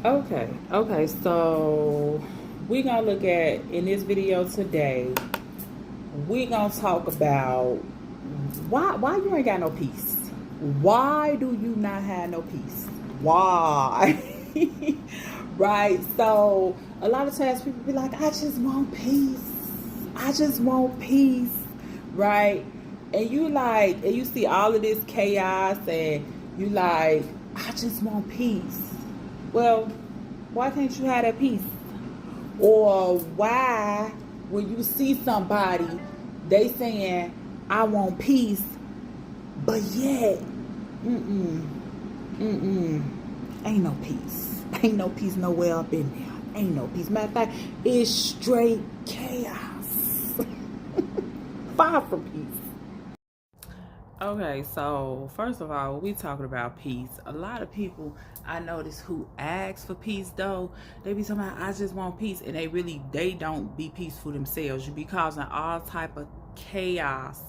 Okay, so we're gonna look at in this video today, we're gonna talk about why you ain't got no peace. Why do you not have no peace? Why? Right? So a lot of times people be like, I just want peace. I just want peace. Right? And you like, and you see all of this chaos and you like, I just want peace. Well, why can't you have that peace? Or why, when you see somebody, they saying, I want peace, but yet, ain't no peace. Ain't no peace nowhere up in there. Ain't no peace. Matter of fact, it's straight chaos. Far from peace. Okay, so first of all, we talking about peace. A lot of people I notice who ask for peace though, they be talking about I just want peace, and they don't be peaceful themselves. You be causing all type of chaos,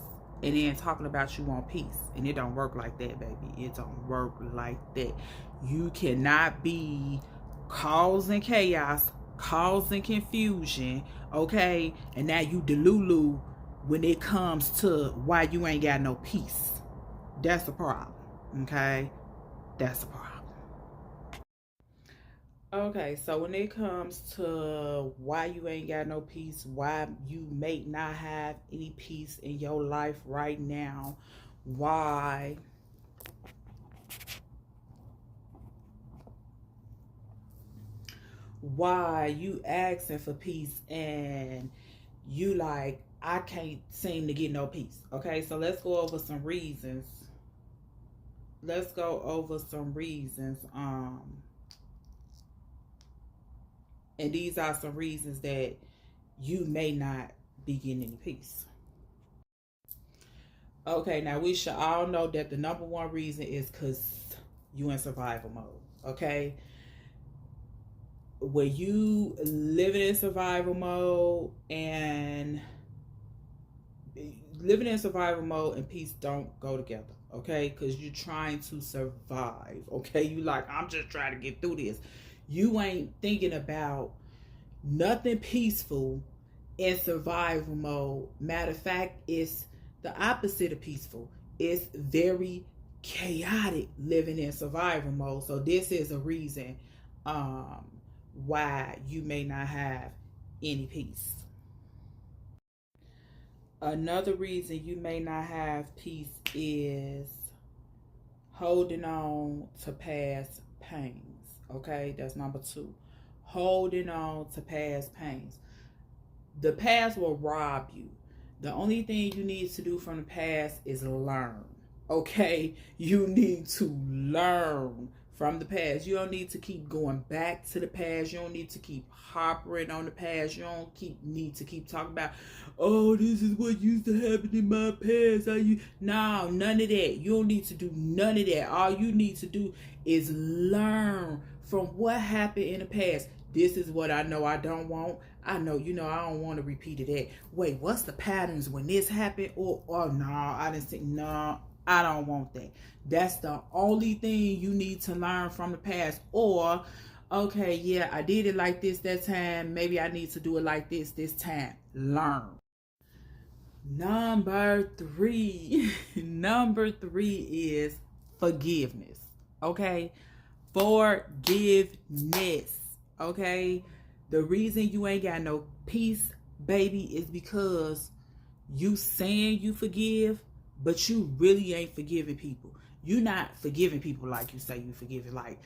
and then talking about you want peace, and it don't work like that, baby. It don't work like that. You cannot be causing chaos, causing confusion, okay, and now you delulu when it comes to why you ain't got no peace. That's a problem. Okay? That's a problem. Okay, so when it comes to why you ain't got no peace, why you may not have any peace in your life right now, why you asking for peace and you like I can't seem to get no peace. Okay, so let's go over some reasons. Let's go over some reasons. And these are some reasons that you may not be getting any peace. Okay, now we should all know that the number one reason is because you in survival mode. Okay, where you living in survival mode and peace don't go together. Okay, because you're trying to survive. Okay, you like I'm just trying to get through this. You ain't thinking about nothing peaceful in survival mode. Matter of fact, it's the opposite of peaceful. It's very chaotic living in survival mode. So this is a reason um, why you may not have any peace. Another reason you may not have peace is holding on to past pains. Okay, that's number two. Holding on to past pains. The past will rob you. The only thing you need to do from the past is learn. Okay? You need to learn from the past. You don't need to keep going back to the past. You don't need to keep harping on the past. You don't need to keep talking about, oh, this is what used to happen in my past. No, none of that. You don't need to do none of that. All you need to do is learn from what happened in the past. This is what I know I don't want. I know, I don't want to repeat it. That. Wait, what's the patterns when this happened? Or no, I didn't say, no, I don't want that. That's the only thing you need to learn from the past. Or, okay, yeah, I did it like this that time. Maybe I need to do it like this time. Learn. Number three. Number three is forgiveness. Okay? Forgiveness. Okay? The reason you ain't got no peace, baby, is because you saying you forgive, but you really ain't forgiving people. You not forgiving people like you say you forgiving. Like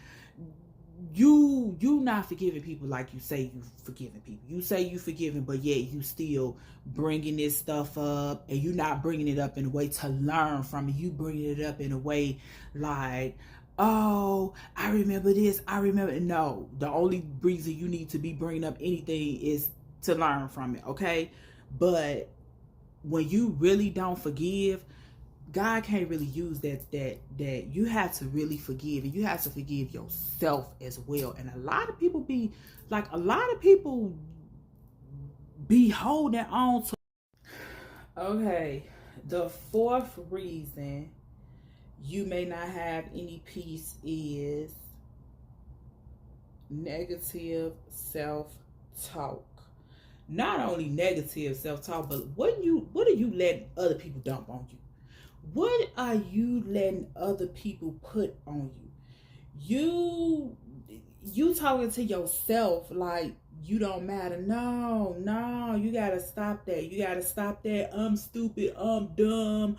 you not forgiving people like you say you forgiving people. You say you forgiving, but yet you still bringing this stuff up, and you not bringing it up in a way to learn from it. You bringing it up in a way like, oh, I remember this, I remember. No, the only reason you need to be bringing up anything is to learn from it. Okay, but when you really don't forgive, God can't really use that you have to really forgive, and you have to forgive yourself as well. And a lot of people be holding on to. Okay, the fourth reason you may not have any peace is negative self-talk. Not only negative self-talk, but what are you letting other people dump on you? What are you letting other people put on you? You talking to yourself like you don't matter. No, you gotta stop that. You gotta stop that. I'm stupid. I'm dumb.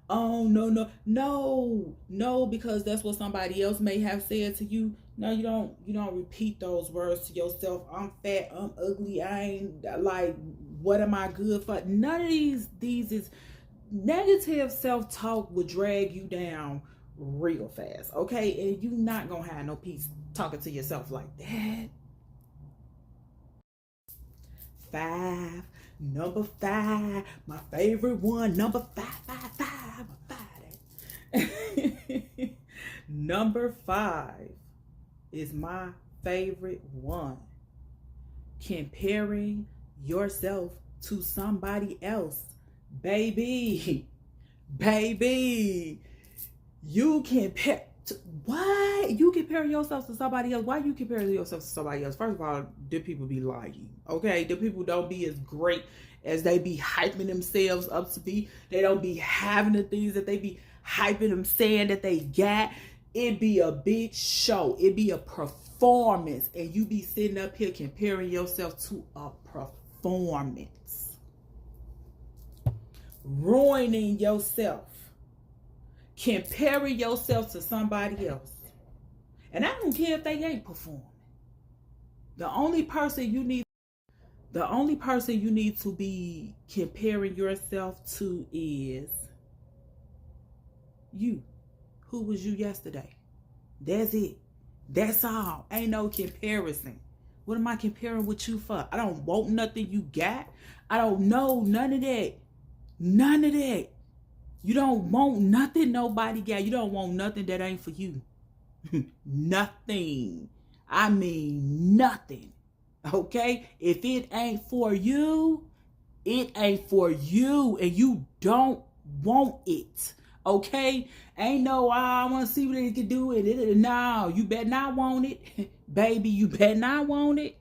Oh, no, because that's what somebody else may have said to you. No, you don't repeat those words to yourself. I'm fat, I'm ugly, I ain't like, what am I good for? None of these is negative self-talk will drag you down real fast, okay? And you not gonna have no peace talking to yourself like that. Number five, my favorite one, number five. Number 5 is my favorite one. Comparing yourself to somebody else. Baby, you compare. Why you compare yourself to somebody else? Why you comparing yourself to somebody else? First of all, the people be lying. Okay, the people don't be as great as they be hyping themselves up to be. They don't be having the things that they be hyping them, saying that they got. It be a big show. It be a performance, and you be sitting up here comparing yourself to a performance, ruining yourself. Comparing yourself to somebody else. And I don't care if they ain't performing. The only person you need to be comparing yourself to is you. Who was you yesterday? That's it. That's all. Ain't no comparison. What am I comparing with you for? I don't want nothing you got. I don't know none of that. None of that. You don't want nothing nobody got. You don't want nothing that ain't for you. Nothing. I mean nothing. Okay? If it ain't for you, it ain't for you. And you don't want it. Okay? Ain't no, I want to see what it can do. No, you better not want it. Baby, you better not want it.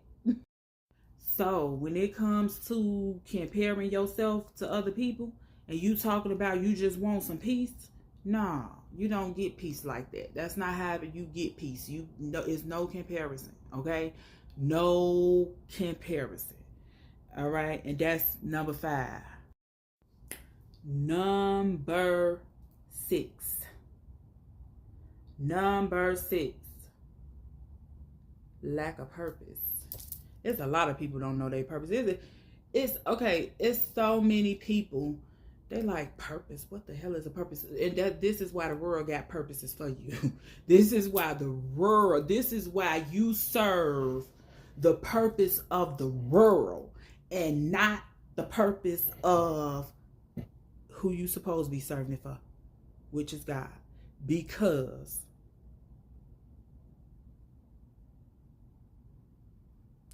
So, when it comes to comparing yourself to other people, and you talking about you just want some peace, nah, you don't get peace like that. That's not how you get peace. It's no comparison, okay? No comparison. All right, and that's number 5. Number 6. Lack of purpose. It's a lot of people don't know their purpose. It's okay. It's so many people. They like purpose. What the hell is a purpose? And this is why the world got purposes for you. This is why you serve the purpose of the world and not the purpose of who you supposed to be serving it for, which is God. Because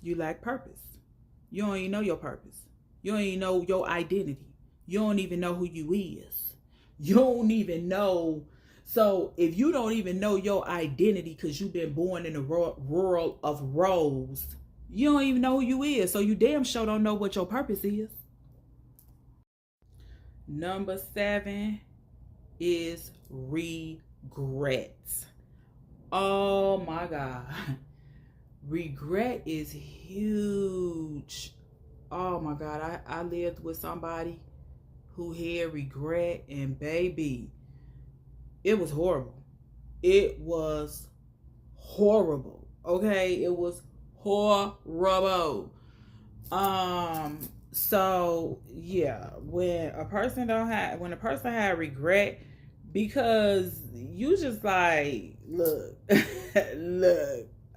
you lack purpose. You don't even know your purpose. You don't even know your identity. You don't even know who you is. You don't even know. So if you don't even know your identity because you've been born in a world of roles, you don't even know who you is. So you damn sure don't know what your purpose is. Number 7 is regrets. Oh my God. Regret is huge. Oh my God. I lived with somebody who had regret, and baby, it was horrible. It was horrible. Okay? It was horrible. So yeah, when a person had regret, because you just like, look,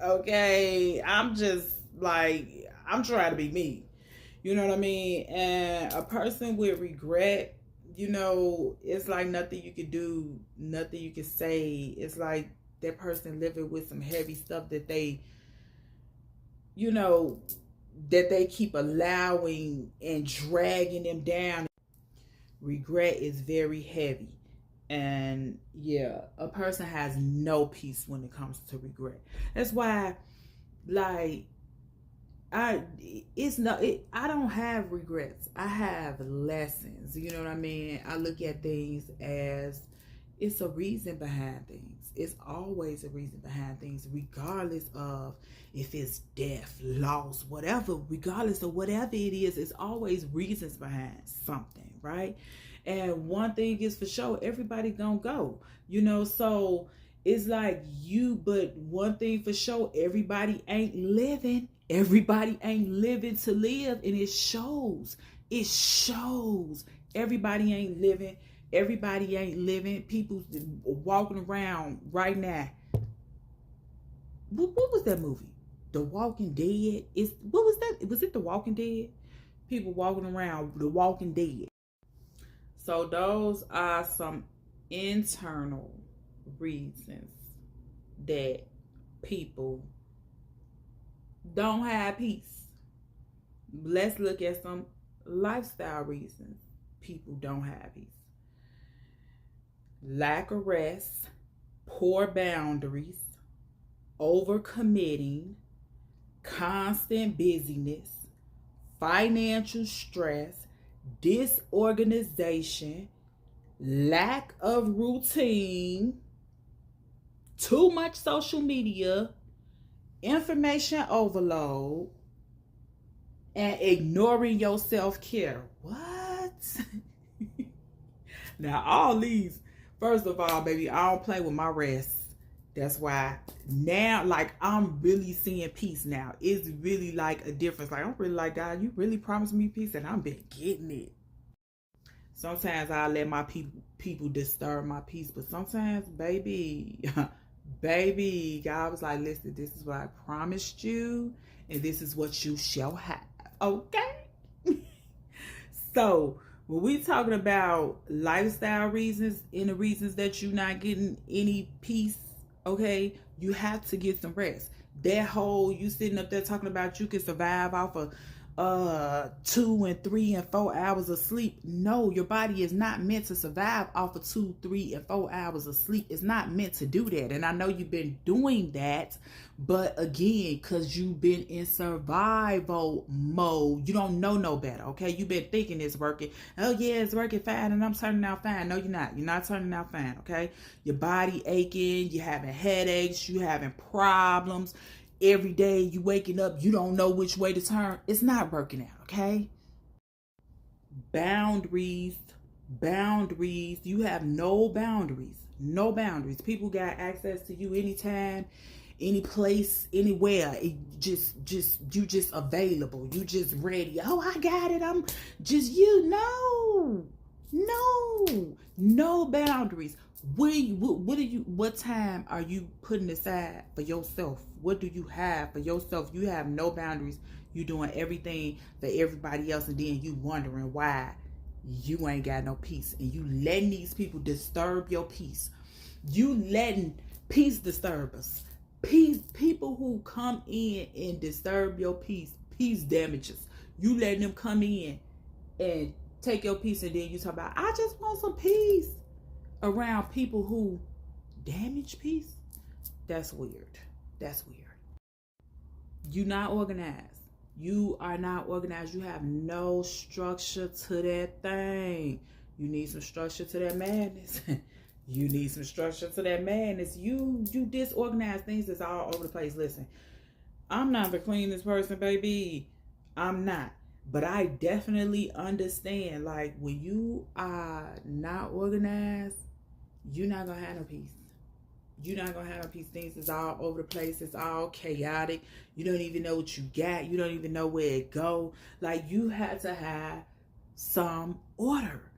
okay, I'm just like, I'm trying to be me. You know what I mean? And a person with regret, it's like nothing you could do, nothing you could say. It's like that person living with some heavy stuff that they, that they keep allowing and dragging them down. Regret is very heavy. And yeah, a person has no peace when it comes to regret. That's why Like, I don't have regrets. I have lessons. You know what I mean? I look at things as it's a reason behind things. It's always a reason behind things, regardless of if it's death, loss, whatever, regardless of whatever it is, it's always reasons behind something, right? And one thing is for sure, everybody gonna go, so it's like but one thing for sure, everybody ain't living. Everybody ain't living to live, and it shows. It shows. Everybody ain't living. Everybody ain't living. People walking around right now. What was that movie? The Walking Dead? What was that? Was it The Walking Dead? People walking around The Walking Dead. So those are some internal reasons that people don't have peace. Let's look at some lifestyle reasons people don't have peace. Lack of rest, poor boundaries, overcommitting, constant busyness, financial stress, disorganization, lack of routine, too much social media, information overload, and ignoring your self-care. What? Now, all these, first of all, baby, I don't play with my rest. That's why now, like, I'm really seeing peace now. It's really like a difference. Like, I'm really like, God, you really promised me peace, and I've been getting it. Sometimes I let my people disturb my peace, but sometimes, baby, God was like, listen, this is what I promised you, and this is what you shall have. Okay? So, when we talking about lifestyle reasons and the reasons that you're not getting any peace, okay, you have to get some rest. That whole you sitting up there talking about you can survive off of 2 and 3 and 4 hours of sleep. No, your body is not meant to survive off of 2, 3 and 4 hours of sleep. It's not meant to do that. And I know you've been doing that, but again, because you've been in survival mode, you don't know no better. Okay, you've been thinking it's working. Oh yeah, it's working fine and I'm turning out fine. No, you're not turning out fine. Okay, your body aching, you're having headaches, you're having problems. Every day you waking up, you don't know which way to turn. It's not working out, okay? Boundaries. You have no boundaries. No boundaries. People got access to you anytime, any place, anywhere. You just available. You just ready. Oh, I got it. I'm just you. No boundaries. What time are you putting aside for yourself? What do you have for yourself? You have no boundaries. You doing everything for everybody else, and then you wondering why you ain't got no peace, and you letting these people disturb your peace. You letting peace disturbers, people who come in and disturb your peace damages. You letting them come in and take your peace, and then you talk about, I just want some peace, around people who damage peace. That's weird. You're not organized. You are not organized. You have no structure to that thing. You need some structure to that madness. You disorganized. Things that's all over the place. Listen, I'm not the cleanest person, baby. I'm not. But I definitely understand, like, when you are not organized, you're not going to have no peace. Things is all over the place. It's all chaotic. You don't even know what you got. You don't even know where it go. Like, you have to have some order.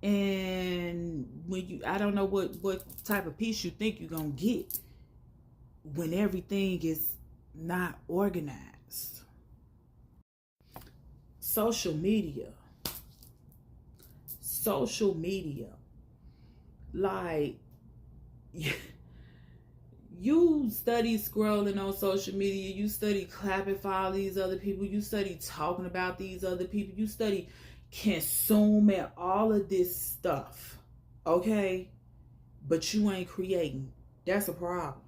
And when I don't know what type of peace you think you're going to get when everything is not organized. Social media. Like, you study scrolling on social media, you study clapping for all these other people, you study talking about these other people, you study consuming all of this stuff, okay? But you ain't creating. That's a problem.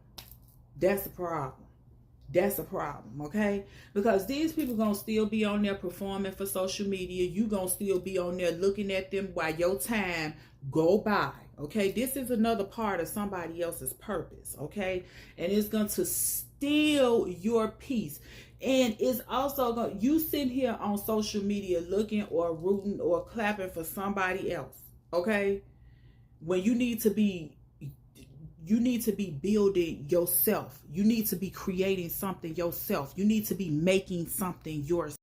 that's a problem, okay? Because these people gonna still be on there performing for social media. You gonna still be on there looking at them while your time go by, okay? This is another part of somebody else's purpose, okay? And it's going to steal your peace. And it's also going, you sitting here on social media looking or rooting or clapping for somebody else, okay? When you need to be building yourself. You need to be creating something yourself. You need to be making something yours.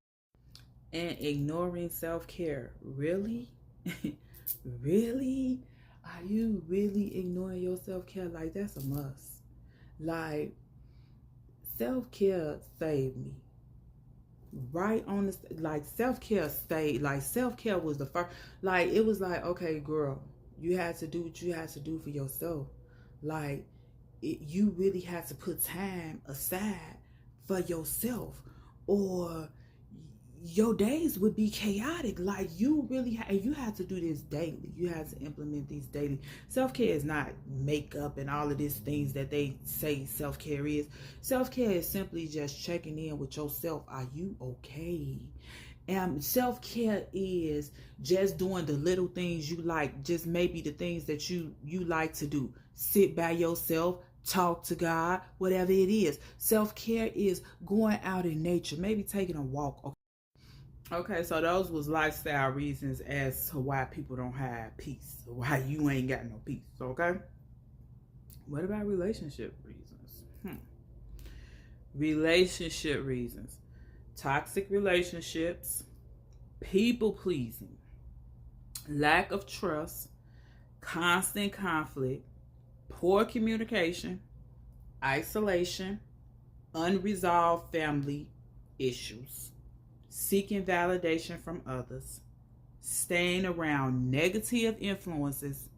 And ignoring self-care. Really? Really? Are you really ignoring your self-care? Like, that's a must. Like, self-care saved me. Right on the, like, self-care stayed. Like, self-care was the first. Like, it was like, okay, girl, you had to do what you had to do for yourself. Like, you really have to put time aside for yourself, or your days would be chaotic. Like, you really and you have to do this daily. You have to implement these daily. Self-care is not makeup and all of these things that they say self-care is. Self-care is simply just checking in with yourself. Are you okay? And self-care is just doing the little things you like, just maybe the things that you like to do. Sit by yourself, talk to God, whatever it is. Self-care is going out in nature, maybe taking a walk. Okay, so those was lifestyle reasons as to why people don't have peace, why you ain't got no peace, okay? What about relationship reasons? Relationship reasons. Toxic relationships, people pleasing, lack of trust, constant conflict, poor communication, isolation, unresolved family issues, seeking validation from others, staying around negative influences,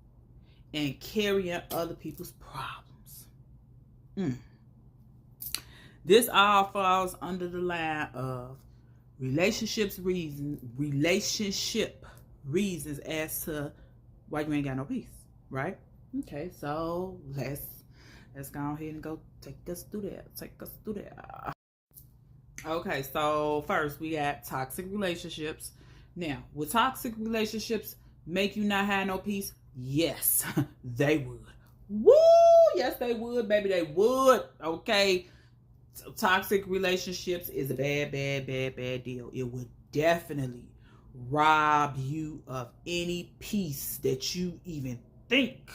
and carrying other people's problems. This all falls under the line of relationship reasons as to why you ain't got no peace, right? Okay, so let's go ahead and go take us through that. Okay, so first we got toxic relationships. Now, would toxic relationships make you not have no peace? Yes, they would. Woo! Yes, they would, baby. They would. Okay. So toxic relationships is a bad deal. It would definitely rob you of any peace that you even think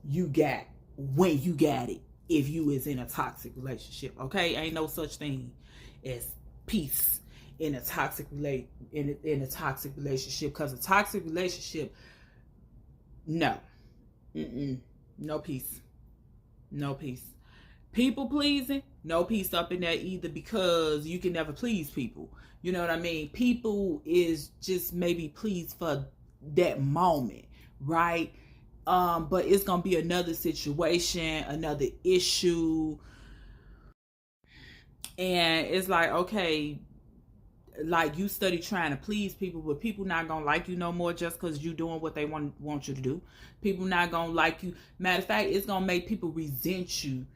you got when you got it, if you is in a toxic relationship. Okay, ain't no such thing as peace in a toxic in a toxic relationship, because a toxic relationship, no, no peace, no peace. People pleasing, no peace up in there either, because you can never please people. You know what I mean? People is just maybe pleased for that moment, right? But it's gonna be another situation, another issue, and it's like, okay, like, you study trying to please people, but people not gonna like you no more just because you doing what they want you to do. People not gonna like you. Matter of fact, it's gonna make people resent you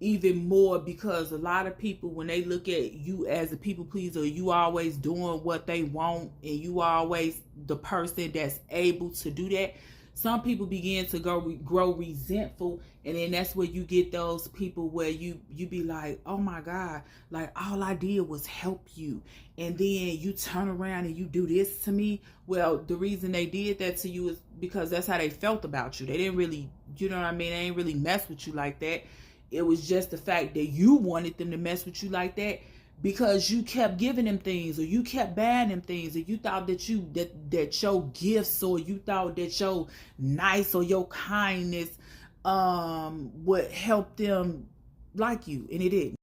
even more, because a lot of people, when they look at you as a people pleaser, you always doing what they want, and you always the person that's able to do that. Some people begin to grow resentful, and then that's where you get those people where you be like, oh my God, like, all I did was help you, and then you turn around and you do this to me. Well, the reason they did that to you is because that's how they felt about you. They didn't really, you know what I mean, they ain't really mess with you like that. It was just the fact that you wanted them to mess with you like that, because you kept giving them things, or you kept buying them things, or you thought that that your gifts, or you thought that your nice or your kindness would help them like you, and it didn't.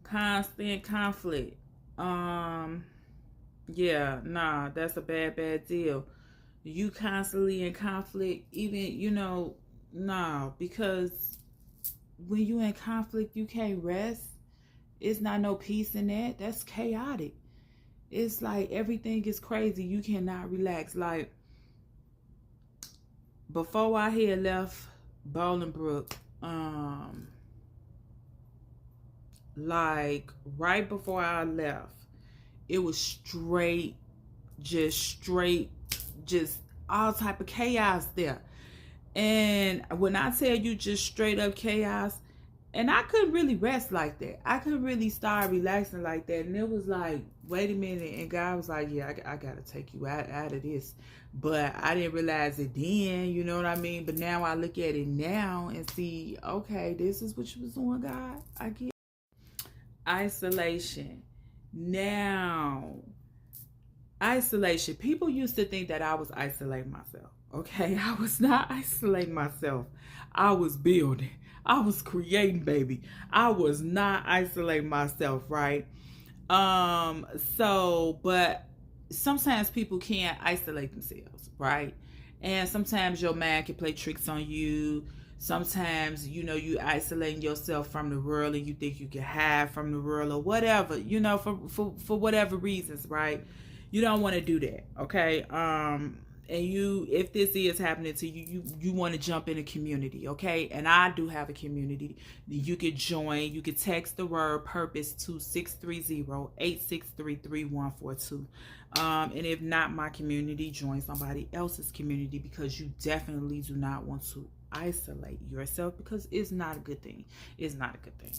Constant conflict. Yeah, nah, that's a bad deal. You constantly in conflict, even, nah, because when you in conflict, you can't rest. It's not no peace in that. That's chaotic. It's like everything is crazy. You cannot relax. Like, before I had left Bolingbrook, like right before I left, it was straight, just all type of chaos there. And when I tell you just straight up chaos, and I couldn't really rest like that. I couldn't really start relaxing like that. And it was like, wait a minute. And God was like, yeah, I got to take you out of this. But I didn't realize it then, you know what I mean? But now I look at it now and see, okay, this is what you was doing, God. I get isolation. Now, isolation. People used to think that I was isolating myself. Okay, I was not isolating myself. I was building. I was creating, baby. I was not isolating myself, right? But sometimes people can't isolate themselves, right? And sometimes your mind can play tricks on you. Sometimes, you isolating yourself from the world and you think you can hide from the world or whatever, for whatever reasons, right? You don't want to do that, okay? And if this is happening to you, you want to jump in a community, okay? And I do have a community. You could join. You could text the word purpose to 630-863-3142. And if not my community, join somebody else's community, because you definitely do not want to isolate yourself, because it's not a good thing. It's not a good thing.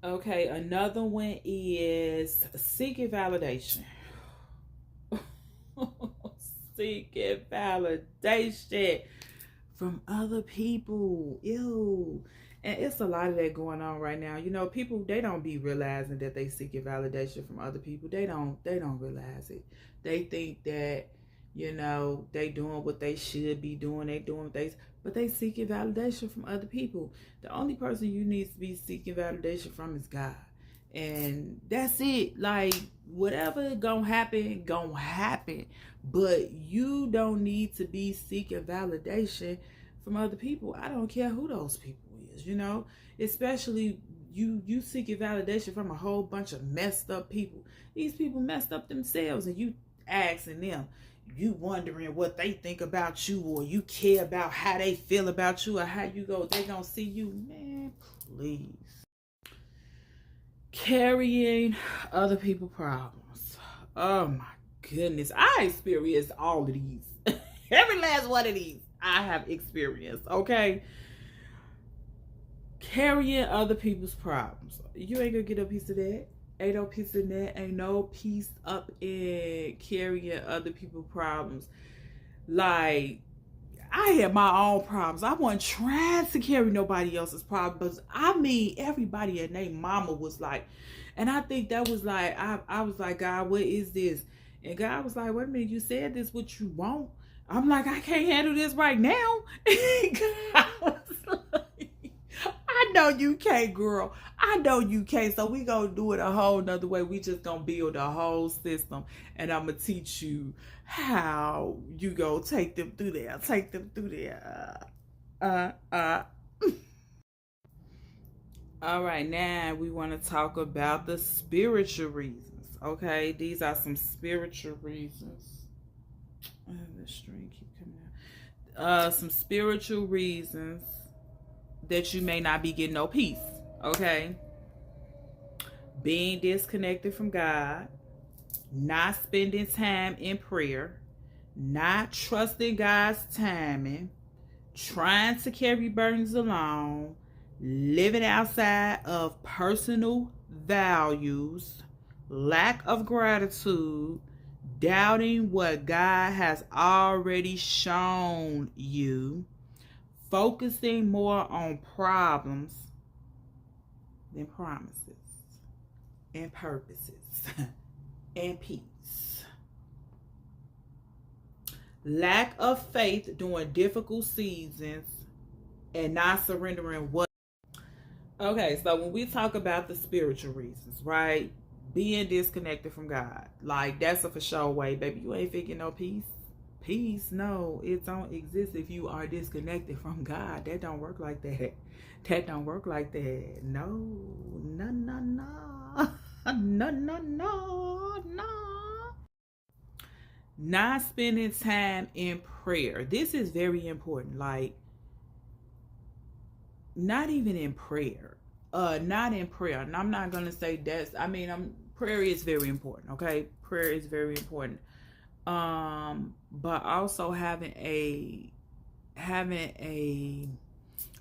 Okay, another one is seeking validation. Seeking validation from other people. Ew. And it's a lot of that going on right now. People, they don't be realizing that they seeking validation from other people. They don't realize it. They think that, they doing what they should be doing. They doing but they seeking validation from other people. The only person you need to be seeking validation from is God. And that's it. Like, whatever gonna happen. But you don't need to be seeking validation from other people. I don't care who those people is, especially you seeking validation from a whole bunch of messed up people. These people messed up themselves, and you asking them, you wondering what they think about you, or you care about how they feel about you, or how you go, they gonna see you. Man, please. Carrying other people's problems. Oh my goodness. I experienced all of these. Every last one of these I have experienced, okay? Carrying other people's problems. You ain't gonna get a piece of that. Ain't no piece in that. Ain't no piece up in carrying other people's problems. Like, I had my own problems. I wasn't trying to carry nobody else's problems. I mean, everybody and their mama was like, and I think that was like, I was like, God, what is this? And God was like, wait a minute, you said this what you want. I'm like, I can't handle this right now. God was like, I know you can't, girl. I know you can't. So we gonna do it a whole nother way. We just gonna build a whole system, and I'm gonna teach you how you go take them through there. Take them through there. All right, now we want to talk about the spiritual reasons. Okay, these are some spiritual reasons. The string keep coming out. Some spiritual reasons that you may not be getting no peace. Okay, being disconnected from God, not spending time in prayer, not trusting God's timing, trying to carry burdens alone, living outside of personal values, lack of gratitude, doubting what God has already shown you, focusing more on problems than promises and purposes and peace. Lack of faith during difficult seasons and not surrendering what. Okay, so when we talk about the spiritual reasons, right? Being disconnected from God. Like, that's a for sure way, baby. You ain't figuring no peace. Peace, no, it don't exist if you are disconnected from God. That don't work like that. That don't work like that. No. No, no, no. No, no, no, no. Not spending time in prayer. This is very important. Like, not even in prayer. not in prayer. And I'm not gonna say prayer is very important, okay? Prayer is very important. But also having a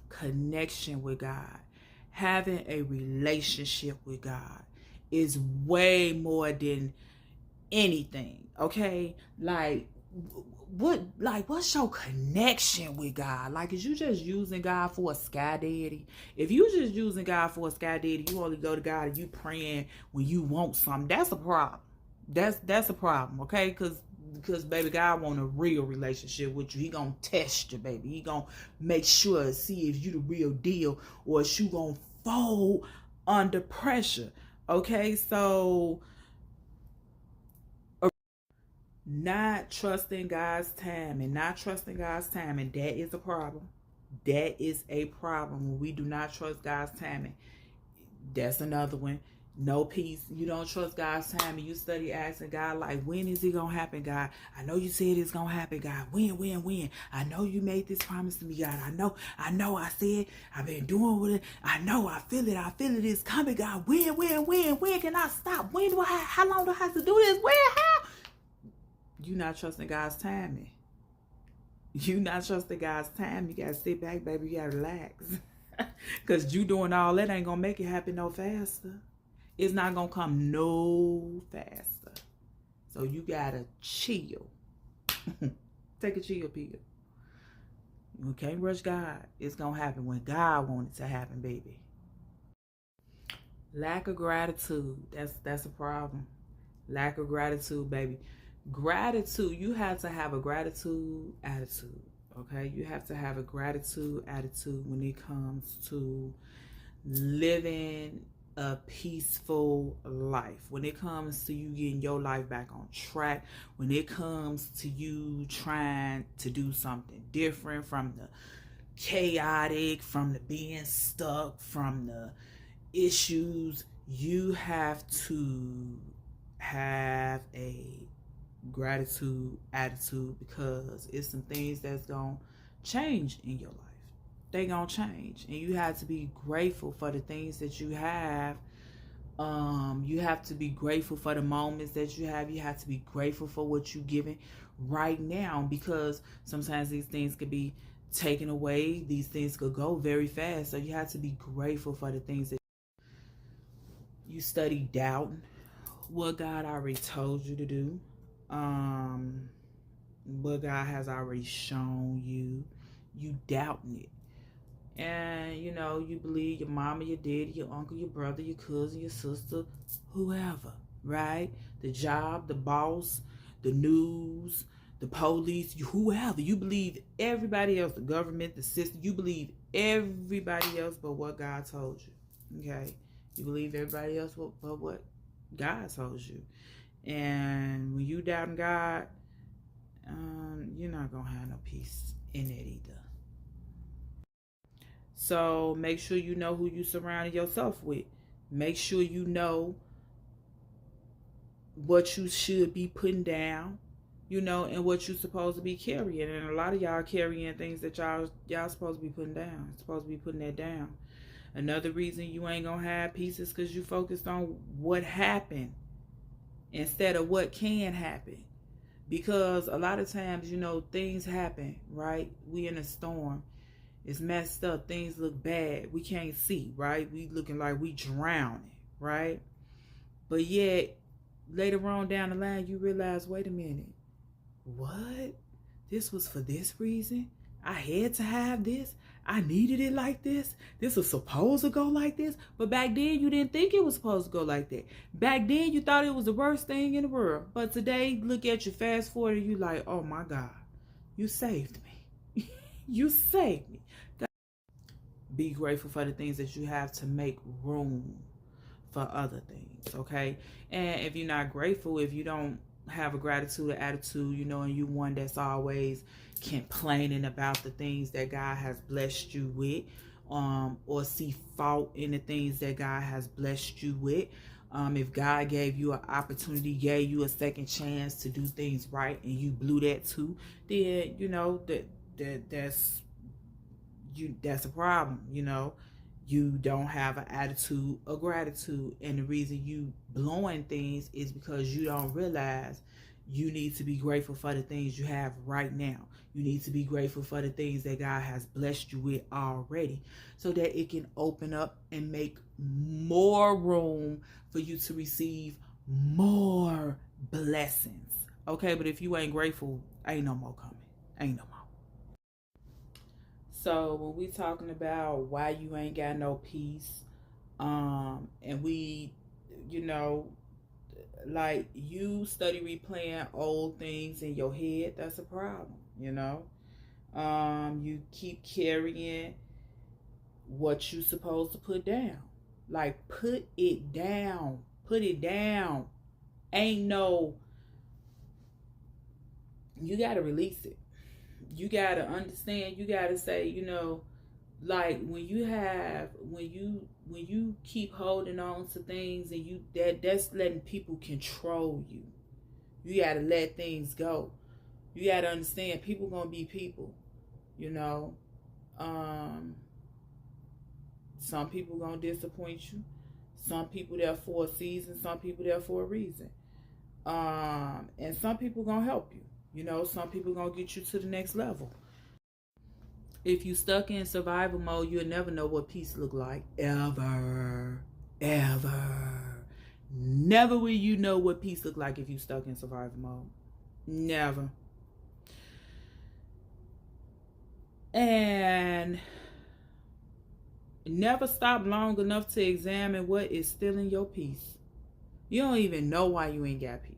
connection with God, having a relationship with God is way more than anything, okay? What's your connection with God? Like, is you just using God for a sky daddy? If you just using God for a sky daddy, you only go to God and you praying when you want something, that's a problem. That's a problem, okay? Because baby, God want a real relationship with you. He gonna test you, baby. He gonna make sure to see if you the real deal or if you gonna fold under pressure. Okay, so not trusting God's timing, that is a problem. That is a problem when we do not trust God's timing. That's another one. No peace. You don't trust God's timing. You study asking God, like, when is it gonna happen, God? I know you said it's gonna happen, God. When? I know you made this promise to me, God. I know. I said I've been doing with it. I know. I feel it. It's coming, God. When? When can I stop? How long do I have to do this? How? You not trusting God's timing. You not trusting God's time. You gotta sit back, baby. You gotta relax. Because you doing all that ain't gonna make it happen no faster. It's not gonna come no faster. So you gotta chill. Take a chill pill. You can't rush God. It's gonna happen when God wants it to happen, baby. Lack of gratitude. That's a problem. Lack of gratitude, baby. Gratitude, you have to have a gratitude attitude. Okay, you have to have a gratitude attitude when it comes to living a peaceful life, when it comes to you getting your life back on track, when it comes to you trying to do something different from the chaotic, from the being stuck, from the issues. You have to have a gratitude attitude, because it's some things that's gonna change in your life. They gonna change, and you have to be grateful for the things that you have. You have to be grateful for the moments that you have. You have to be grateful for what you're giving right now, because sometimes these things could be taken away. These things could go very fast, so you have to be grateful for the things that you study. Doubting what God already told you to do, what God has already shown you. You doubting it. And you believe your mama, your daddy, your uncle, your brother, your cousin, your sister, whoever, right? The job, the boss, the news, the police, whoever. You believe everybody else, the government, the system. You believe everybody else but what God told you. Okay? You believe everybody else but what God told you. And when you doubting God, you're not gonna have no peace in it either. So make sure you know who you surrounding yourself with. Make sure you know what you should be putting down, and what you're supposed to be carrying. And a lot of y'all carrying things that y'all supposed to be putting down. Supposed to be putting that down. Another reason you ain't gonna have peace is because you focused on what happened instead of what can happen. Because a lot of times, things happen, right? We in a storm. It's messed up. Things look bad. We can't see, right? We looking like we drowning, right? But yet, later on down the line, you realize, wait a minute. What? This was for this reason? I had to have this? I needed it like this? This was supposed to go like this? But back then, you didn't think it was supposed to go like that. Back then, you thought it was the worst thing in the world. But today, look at you, fast forward, and you like, oh my God, you saved me. You saved me. Be grateful for the things that you have to make room for other things, okay? And if you're not grateful, if you don't have a gratitude or attitude, and you one that's always complaining about the things that God has blessed you with, or see fault in the things that God has blessed you with. If God gave you an opportunity, gave you a second chance to do things right, and you blew that too, then that's a problem. You don't have an attitude of gratitude. And the reason you blowing things is because you don't realize you need to be grateful for the things you have right now. You need to be grateful for the things that God has blessed you with already, so that it can open up and make more room for you to receive more blessings. Okay, but if you ain't grateful, ain't no more coming. Ain't no more. So when we talking about why you ain't got no peace, and we, you know, like you study replaying old things in your head, that's a problem, you know. You keep carrying what you supposed to put down. Like, put it down. Put it down. Ain't no, you gotta release it. You gotta understand, you gotta say, you know, like when you keep holding on to things and that's letting people control you. You gotta let things go. You gotta understand people gonna be people, you know. Some people gonna disappoint you. Some people there for a season, some people there for a reason. And some people gonna help you. You know, some people gonna get you to the next level. If you stuck in survival mode, you'll never know what peace look like. Ever. Never will you know what peace look like if you stuck in survival mode. Never. And never stop long enough to examine what is stealing your peace. You don't even know why you ain't got peace.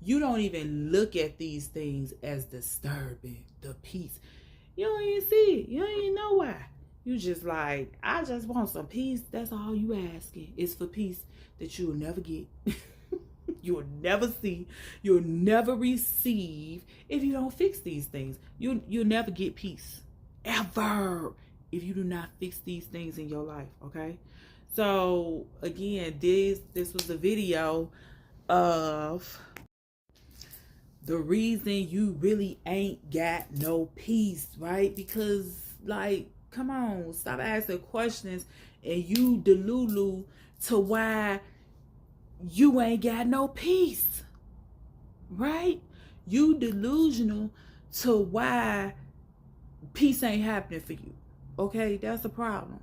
You don't even look at these things as disturbing. The peace. You don't even see it. You don't even know why. You just like, I just want some peace. That's all you asking. It's for peace that you'll never get. You'll never see. You'll never receive if you don't fix these things. You'll never get peace. Ever. If you do not fix these things in your life. Okay? So, again, this was a video of the reason you really ain't got no peace, right? Because, like, come on, stop asking questions and you delulu to why you ain't got no peace, right? You delusional to why peace ain't happening for you, okay? That's a problem.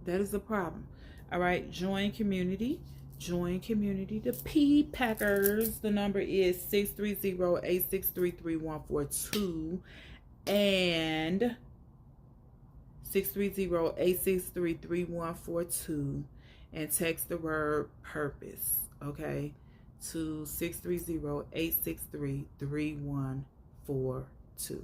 That is a problem. All right, join community. Join community. The P Packers. The number is 630-863-3142 and 630-863-3142, and text the word purpose, okay, to 630-863-3142.